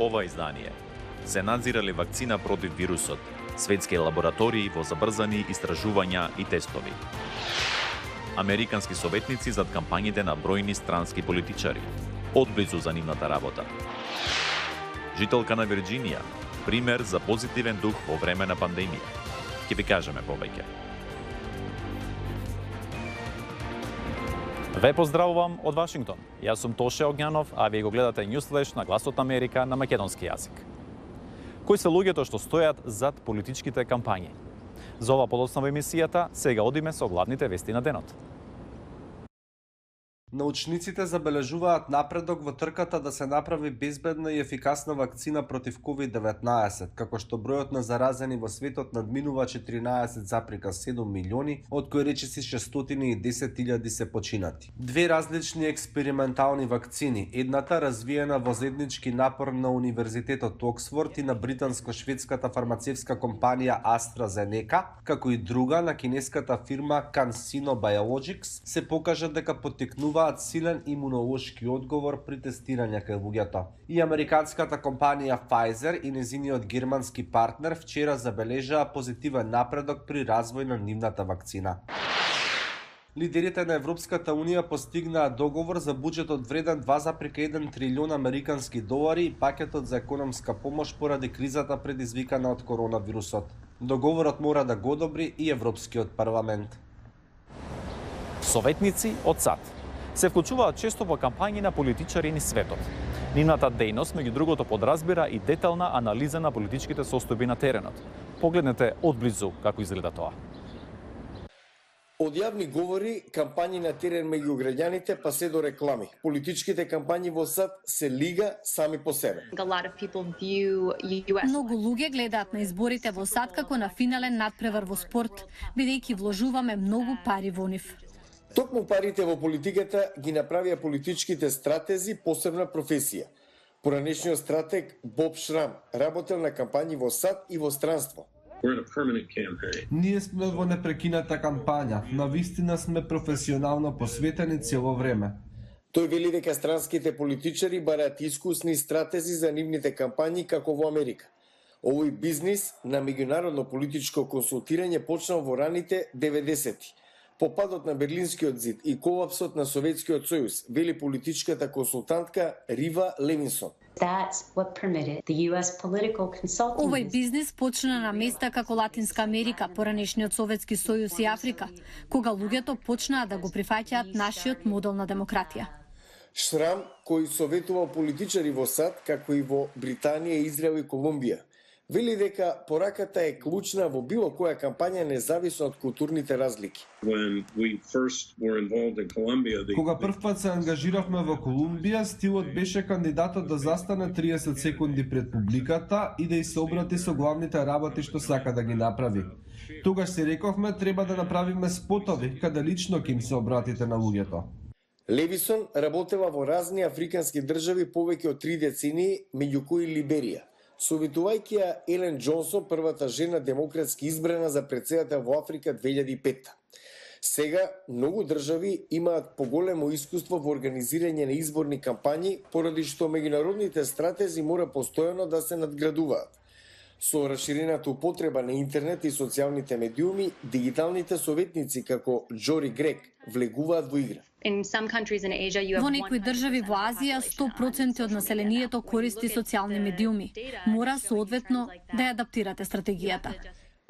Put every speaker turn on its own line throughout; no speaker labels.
ова издание. Се надзирале вакцина против вирусот, светски лаборатории во забрзани истражувања и тестови. Американски советници зад кампањите на бројни странски политичари. Одблизу за нивната работа. Жителка на Вирџинија, пример за позитивен дух во време на пандемија. Ќе ви кажеме повеќе. Ве поздравувам од Вашингтон. Јас сум Тоше Огњанов, а вие го гледате Newsflash на Гласот Америка на македонски јазик. Кои се луѓето што стојат зад политичките кампањи? За ова подоцна во емисијата, сега одиме со главните вести на денот.
Научниците забележуваат напредок во трката да се направи безбедна и ефикасна вакцина против COVID-19, како што бројот на заразени во светот надминува 14,7 милиони, од кои речиси 610.000 се починати. Две различни експериментални вакцини, едната развиена во заеднички напор на Универзитетот Оксфорд и на британско-шведската фармацевска компанија AstraZeneca, како и друга на кинеската фирма CanSino Biologics, се покажа дека поттикнува силен имунолошки одговор при тестирање кај луѓето. И американската компанија Pfizer и незиниот германски партнер вчера забележаа позитивен напредок при развој на нивната вакцина. Лидерите на Европската Унија постигнаа договор за буџетот вреден 2,1 трилион американски долари и пакетот за економска помош поради кризата предизвикана од коронавирусот. Договорот мора да го одобри и Европскиот парламент.
Советници од САД се вклучуваат често во кампањи на политичари низ светот. Нивната дејност, меѓу другото, подразбира и детална анализа на политичките состојби на теренот. Погледнете одблизу како изгледа тоа.
Од јавни говори, кампањи на терен меѓу граѓаните, па се до реклами. Политичките кампањи во САД се лига сами по себе.
Многу луѓе гледаат на изборите во САД како на финален надпревар во спорт, бидејќи вложуваме многу пари во нив.
Токму парите во политиката ги направија политичките стратези посебна професија. Поранешниот стратег Боб Шрам работел на кампањи во САД и во странство.
Ние сме во непрекината кампања, на вистина сме професионално посветени цело време.
Тој вели дека странските политичари бараат искусни стратези за нивните кампањи како во Америка. Овој бизнис на меѓународно политичко консултирање почнал во раните 90-ти. По падот на Берлинскиот зид и колапсот на Советскиот сојуз, вели политичката консултантка Рива Левинсон.
Овој бизнис почна на места како Латинска Америка, поранешниот Советски сојуз и Африка, кога луѓето почнаа да го прифаќаат нашиот модел на демократија.
Шрам, кој советувал политичари во САД, како и во Британија, Израел и Колумбија, вели дека пораката е клучна во било која кампања независно од културните разлики.
Кога првпат се ангажиравме во Колумбија, стилот беше кандидатот да застане 30 секунди пред публиката и да и се обрати со главните работи што сака да ги направи. Тогаш си рековме треба да направиме спотови каде лично ќе им се обратите на луѓето.
Левисон работела во разни африкански држави повеќе од 3 децении, меѓу кои Либерија. Советувајќи ја Елен Џонсон, првата жена демократски избрана за претседател во Африка 2005. Сега, многу држави имаат поголемо искуство во организирање на изборни кампањи, поради што меѓународните стратези мора постојано да се надградуваат. Со расширената употреба на интернет и социјалните медиуми, дигиталните советници како Джори Грег влегуваат во игра.
Во некои држави во Азија 100% од населението користи социјални медиуми. Мора соодветно да ја адаптирате стратегијата.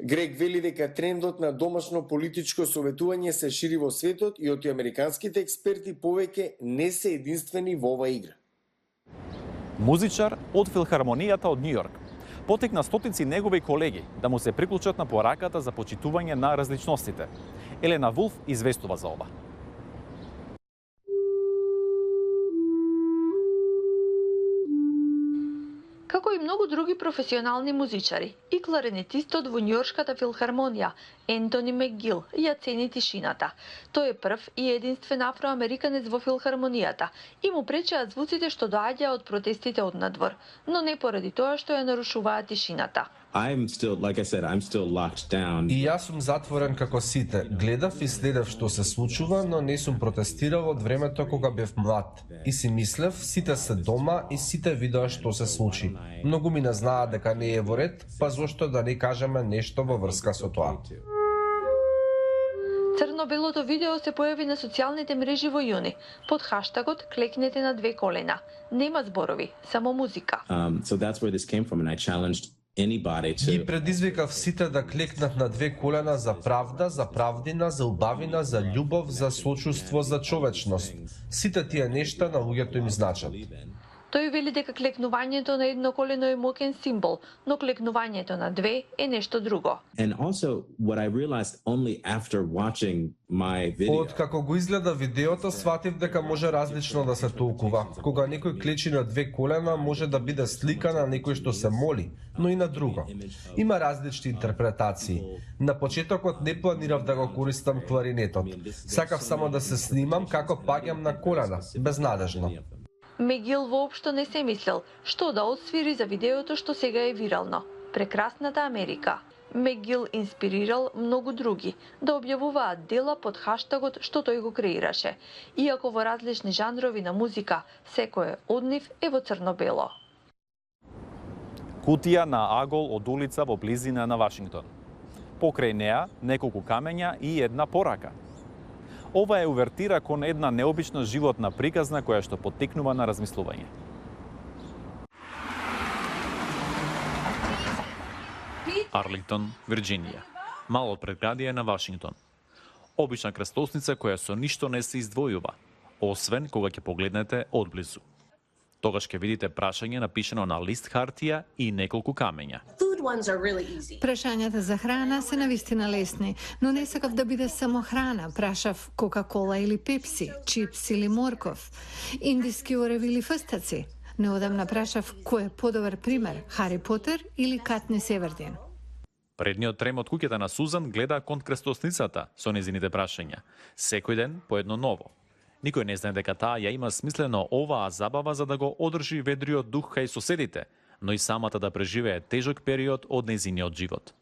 Грег вели дека трендот на домашно политичко советување се шири во светот и од американските експерти повеќе не се единствени во ова игра.
Музичар од Филхармонијата од Њујорк потекна стотици негови колеги да му се приклучат на пораката за почитување на различностите. Елена Вулф известува за ова.
Како и многу други професионални музичари, и кларинетистот во Њујоршката филхармонија Ентони Мекгил ја цени тишината. Тој е прв и единствен афроамериканец во филхармонијата и му пречеа звуците што доаѓаа од протестите од надвор, но не поради тоа што ја нарушуваат тишината.
I'm still, like I said, I'm still locked down.
И јас сум затворен како сите. Гледав и следев што се случува, но не сум протестирал од времето кога бев млад. И си мислев, сите се дома и сите видоа што се случи. Многу ми не знаат дека не е во ред, па зошто да не кажеме нешто во врска со тоа.
Црно-белото видео се појави на социјалните мрежи во јуни, под хаштагот "Клекнете на две колена". Нема зборови, само музика.
So that's where this came from, and I challenged anybody
Ги
to
предизвикав сите да клекнат на две колена за правда, за правдина, за убавина, за љубов, за сочувство, за човечност. Сите тие нешта на луѓето им значат.
Тој вели дека клекнувањето на едно колено е мокен символ, но клекнувањето на две е нешто друго.
and also what I realized only after watching my video.
Откако го изгледа видеото, сватив дека може различно да се толкува. Кога некој клечи на две колена, може да биде слика на некој што се моли, но и на друго. Има различни интерпретации. На почетокот не планирав да го користам кларинетот. Сакав само да се снимам како паѓам на колена, безнадежно.
Мегил воопшто не се мислел што да отсвири за видеото што сега е вирално. Прекрасната Америка. Мегил инспирирал многу други да објавуваат дела под хаштагот што тој го креираше, иако во различни жанрови на музика, секој од нив е во црно-бело.
Кутија на агол од улица во близина на Вашингтон. Покрај неа неколку камења и една порака. Ова е увертира кон една необична животна приказна која што поттикнува на размислување. Арлингтон, Вирџинија. Мало предградие на Вашингтон. Обична крстосница која со ништо не се издвојува, освен кога ќе погледнете одблизу. Тогаш ќе видите прашање напишано на лист хартија и неколку камења.
Прашањата за храна се навистина лесни, но не сакав да биде само храна. Прашав Кока-кола или Пепси, чипс или морков, индиски ореви или фстаци. Неодамна прашав кој е подобар пример, Хари Потер или Катнис Евердин.
Предниот трем од куќата на Сузан гледа кон крстосницата со незините прашања. Секој ден по едно ново. Никој не знае дека таа ја има смислено оваа забава за да го одржи ведриот дух кај соседите, но и самата да преживее тежок период од незиниот живот.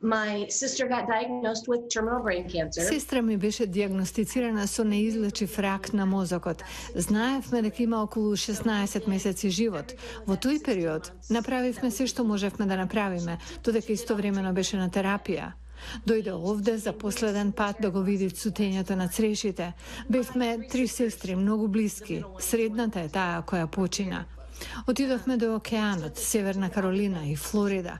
Сестра ми беше диагностицирана со неизлечив рак на мозокот. Знаевме дека има околу 16 месеци живот. Во тој период направивме се што можевме да направиме, додека истовремено беше на терапија. Дојде овде за последен пат да го види цутењето на црешите. Бевме 3 сестри, многу блиски. Средната е таа која почина. Отидовме до океанот, Северна Каролина и Флорида.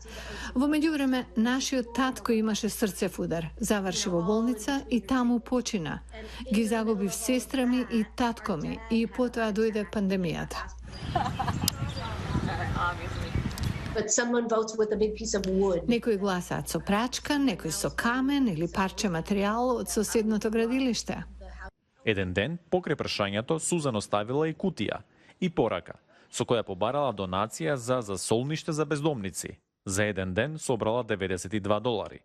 Во меѓувреме, нашиот татко имаше срцев удар. Заврши во болница и таму почина. Ги загубив сестра ми и татко ми и потоа дојде пандемијата. Некои гласаат со прачка, некои со камен или парче материјал од соседното градилиште.
Еден ден, покрај прашањето, Сузан оставила и кутија и порака, со која побарала донација за засолниште за бездомници. За еден ден собрала $92.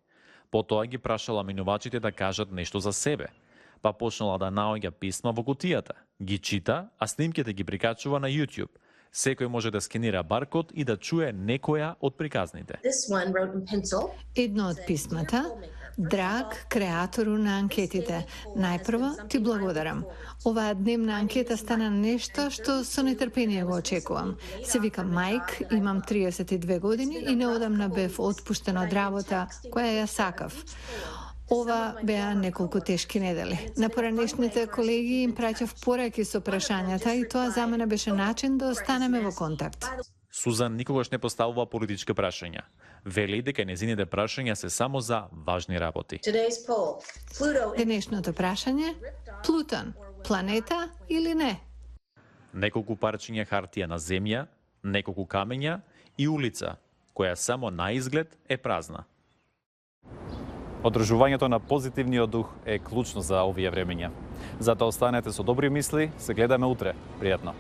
Потоа ги прашала минувачите да кажат нешто за себе. Па почнала да наоѓа писма во кутијата. Ги чита, а снимките ги прикачува на YouTube. Секој може да скенира баркод и да чуе некоја од приказните.
Едно од писмата: Драг креатору на анкетите, најпрво ти благодарам. Оваа дневна анкета стана нешто што со нетрпение го очекувам. Се викам Майк, имам 32 години и неодамна бев отпуштен од работа која ја сакав. Ова беа неколку тешки недели. На поранешните колеги им праќав пораки со прашањата и тоа за мене беше начин да останеме во контакт.
Сузан никогаш не поставува политички прашања. Вели дека незините прашања се само за важни работи.
Денешното прашање: Плутон, планета или не?
Неколку парчиња хартија на земја, неколку камења и улица, која само на изглед е празна. Одржувањето на позитивниот дух е клучно за овие времења. Затоа останете со добри мисли, се гледаме утре. Пријатно.